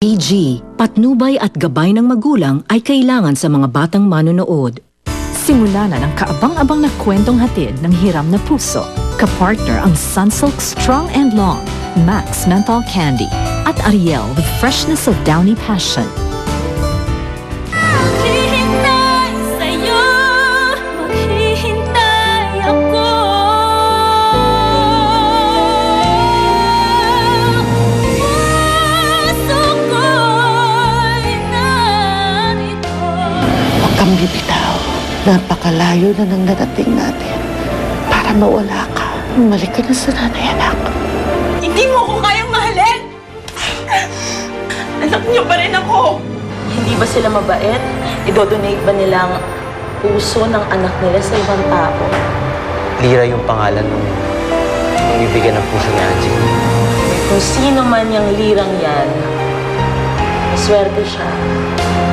PG, patnubay at gabay ng magulang ay kailangan sa mga batang manonood. Simula na ng kaabang-abang na kwentong hatid ng hiram na puso. Kapartner ang Sunsilk Strong and Long, Max Menthol Candy, at Ariel with freshness of downy passion. Maghihintay sa'yo, maghihintay ako. Puso ko'y narito. Huwag kang bibitaw. Napakalayo na nang narating natin. Para mawala ka, umalik ka na sa nanay, anak. Hindi mo ko kayang mahalin! Anak niyo pa rin ako! Hindi ba sila mabait? Idodonate ba nilang puso ng anak nila sa ibang tao? Lira yung pangalan nung bibigyan ng puso ni Angie. Kung sino man yung lirang yan, maswerte siya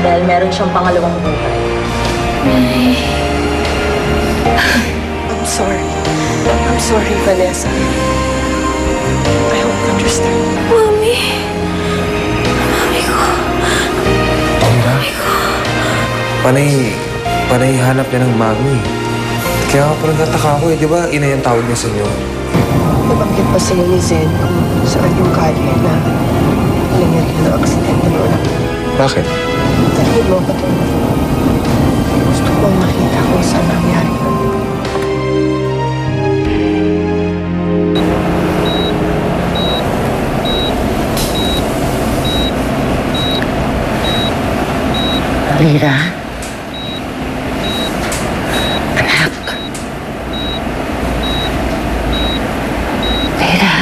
dahil meron siyang pangalawang buhay. I'm sorry. I'm sorry, Vanessa. I hope you understand. Mami. Mami ko. Panay hanap niya ng mami. Kaya parang nataka ako di ba ina yung tawag niya sa inyo? Nabanggit pa sa'yo ni Zen kung saan yung kalye na nangyari ng aksidente mo, anak. Bakit? Dahil mo ba ito? Gusto ko makita kung saan nangyari yun. Lira? Anak? Lira?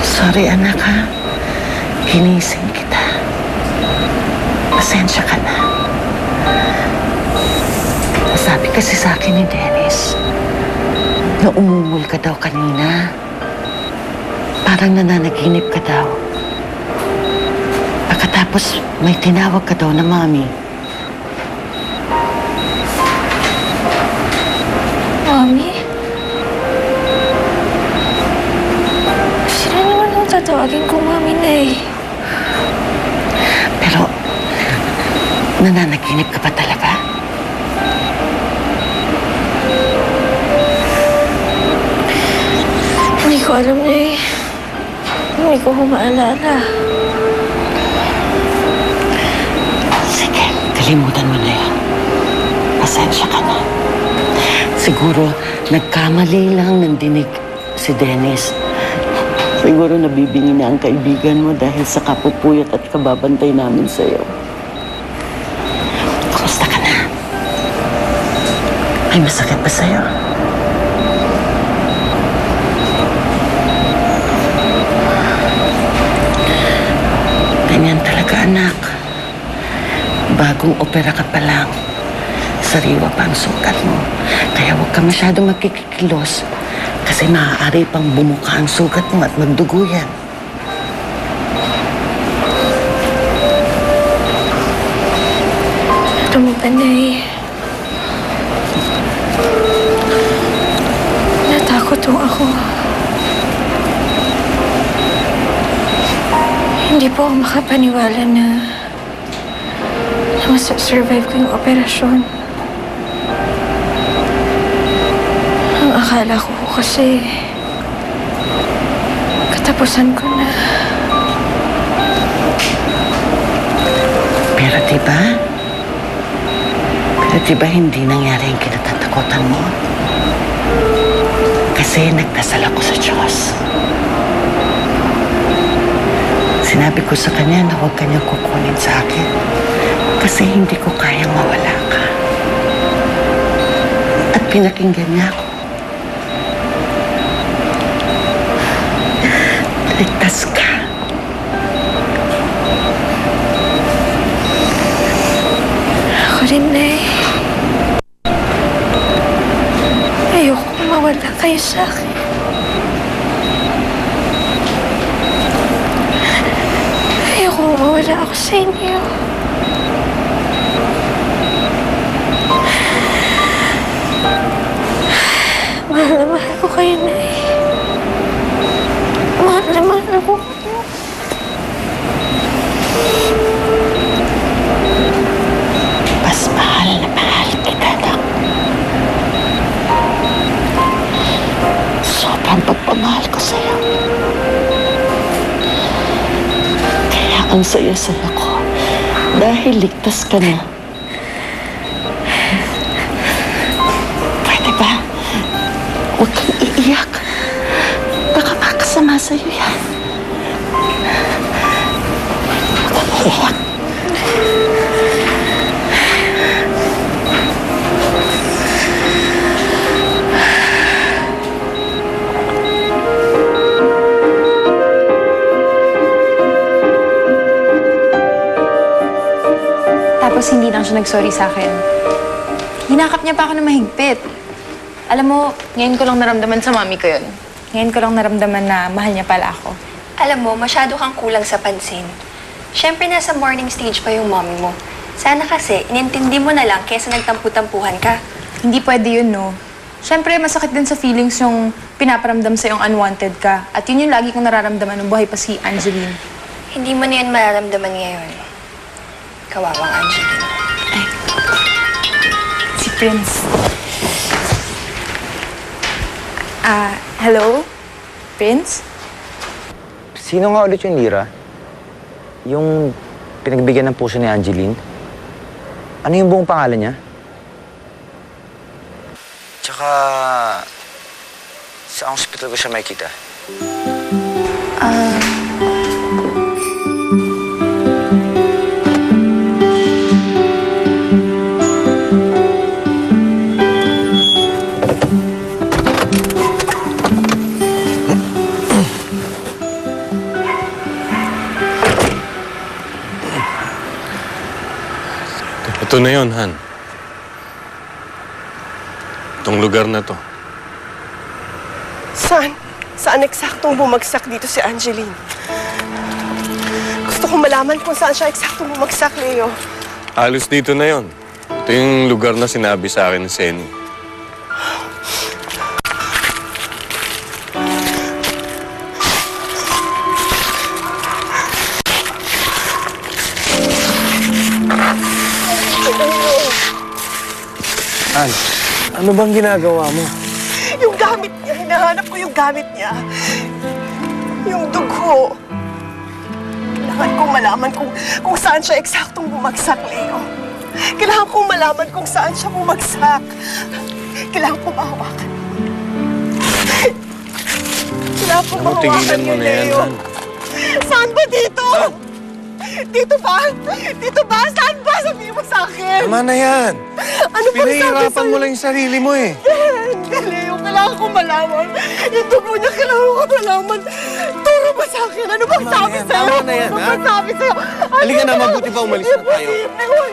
Sorry, anak, ha? Ginising kita. Pasensya ka na. Sabi kasi sa akin ni Dennis, na umungol ka daw kanina. Parang nananaginip ka daw. Pagkatapos may tinawag ka daw na mami. Mami? Sino naman ang tatawagin kong mami na eh? Pero, nananaginip ka pa talaga? Hindi ko alam na eh. Hindi ko maalala. Sige, kalimutan mo na yan. Pasensya ka na. Siguro, nagkamali lang ng dinig si Dennis. Siguro nabibingi na ang kaibigan mo dahil sa kapupuyat at kababantay namin sa'yo. Kumusta ka na? May masakit ba sa'yo? Ganyan talaga, anak. Bagong opera ka pa lang. Sariwa pa ang sukat mo. Kaya huwag ka masyadong magkikikilos kasi maaari pang bumuka ang sugat mo at magdugo yan. Tumipanay. Natakot ho ako. Hindi po ako makapaniwala na masasurvive ko yung operasyon. Ang akala ko kasi katapusan ko na. Pero diba hindi nangyari yung kinatatakutan mo? Kasi nagdasal ako sa Diyos. Sinabi ko sa kanya na huwag kanya kukunin sa akin kasi hindi ko kayang mawala ka. At pinakinggan niya ako. Ligtas ka. Ako rin na eh. Ayoko mawala kayo sa akin. Ayoko mawala ako sa inyo. Ang saya-saya ko. Dahil ligtas ka na. Pwede ba? Huwag kang iiyak. Baka makasama sa'yo yan. Huwag kang iiyak. Tapos hindi lang siya nag-sorry sa akin. Hinakap niya pa ako ng mahigpit. Alam mo, ngayon ko lang naramdaman sa mami ko yun. Ngayon ko lang naramdaman na mahal niya pala ako. Alam mo, masyado kang kulang sa pansin. Siyempre, nasa morning stage pa yung mommy mo. Sana kasi, inintindi mo na lang kaysa nagtampu-tampuhan ka. Hindi pwede yun, no? Siyempre, masakit din sa feelings yung pinaparamdam sa yung unwanted ka. At yun yung lagi kong nararamdaman nung buhay pa si Angeline. Hindi mo na yan mararamdaman ngayon. Kawawang Angeline. Si Prince. Hello? Prince? Sino nga ulit yung Lira? Yung pinagbigyan ng puso ni Angeline? Ano yung buong pangalan niya? Tsaka... sa hospital ko siya makikita? Ito na yun, Han. Itong lugar na to. Saan? Saan eksaktong bumagsak dito si Angeline? Gusto kong malaman kung saan siya eksaktong bumagsak, Leo. Halos dito na yon. Ito yung lugar na sinabi sa akin ni Senny. Han, ano bang ginagawa mo? Yung gamit niya, hinahanap ko yung gamit niya. Yung dugo. Kailangan kong malaman kung saan siya eksaktong bumagsak, Leo. Kailangan kong malaman kung saan siya bumagsak. Kailangan ko mahawakan. Kailangan ko mahawakan tigilan mo yun, na yan, Leo. Han. Saan ba dito? Dito ba? Dito ba? Saan ba? Sabihin mo sa akin. Tama na yan. Ano ba sabi Pinahihirapan sa'yo? mo lang yung sarili mo eh. Hindi, Leo. Kailangan ko malaman. Yung dugo niya, kailangan ko malaman. Turo ba sa akin? Ano bang sabi yan, sa'yo? tama na yan, Ano ha? bang sabi sa'yo? Ano Halika na, ba? mabuti pa umalis na tayo.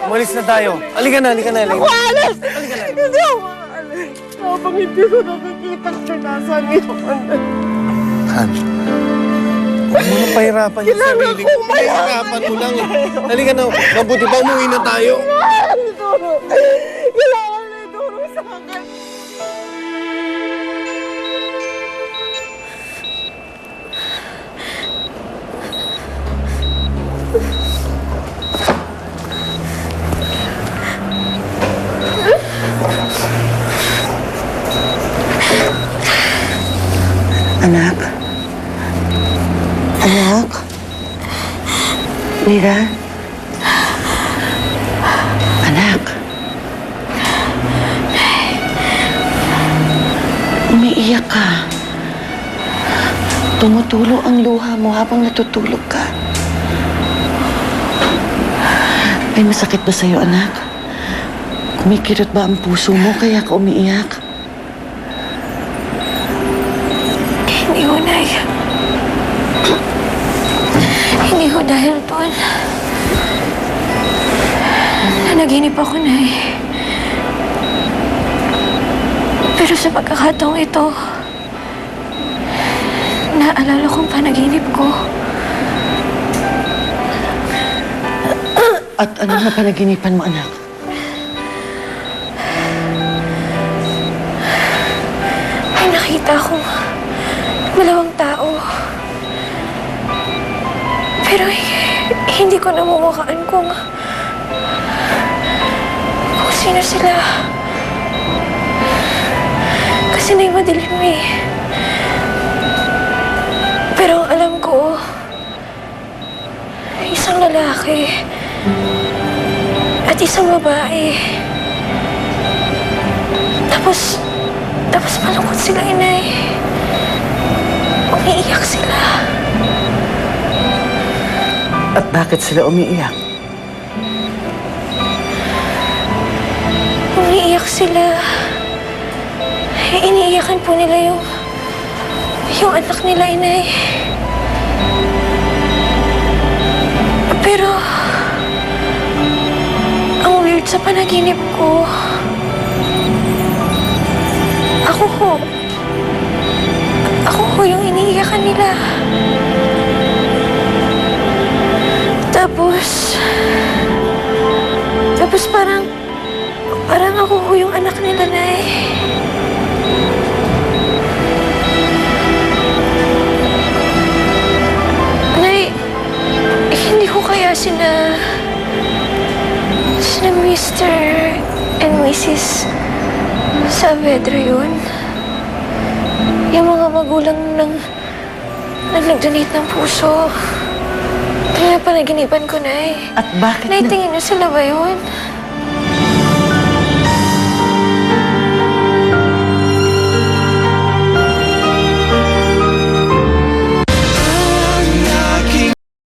Umalis na tayo. Halika na, halika na. Ako alis! Hindi ako aalis. Habang hindi ko nakikita kung nasaan yun. Han, huwag mo nang pahirapan yung Kailangan sarili mo. kong malaman Pinahihirapan mo lang eh. Halika na, mabuti pa umuwi na tayo. Kailangan na ituro sa akin. Anak? Anak? Lira? Anak? Umiiyak ka. Tumutulo ang luha mo habang natutulog ka. May masakit ba sa'yo, anak? Kumikirot ba ang puso mo kaya ka umiiyak? Hindi ho, Nay. Hindi ho dahil doon. Nanaginip ako, Nay. Pero sa pagkakataong ito, naalala kong panaginip ko. At ano na panaginipan mo, anak? May nakita akong dalawang tao. Pero hindi ko namumukaan kung sino sila. Kasi na'y madilim eh. Pero ang alam ko, isa isang lalaki. At isang babae. Tapos malungkot sila, inay. Umiiyak sila. At bakit sila umiiyak? Umiiyak sila. Iniiyakan po nila yung anak nila, inay. Pero, ang weird sa panaginip ko, ako ko yung iniiyakan nila. Tapos parang ako ko yung anak nila, Nay. Nay, hindi ko kaya sina Mr. and Mrs. Saavedra yun. Yung mga magulang nag-donate ng puso. Kaya panaginipan ko, Nay. At bakit Nay, tingin niyo sila ba yun?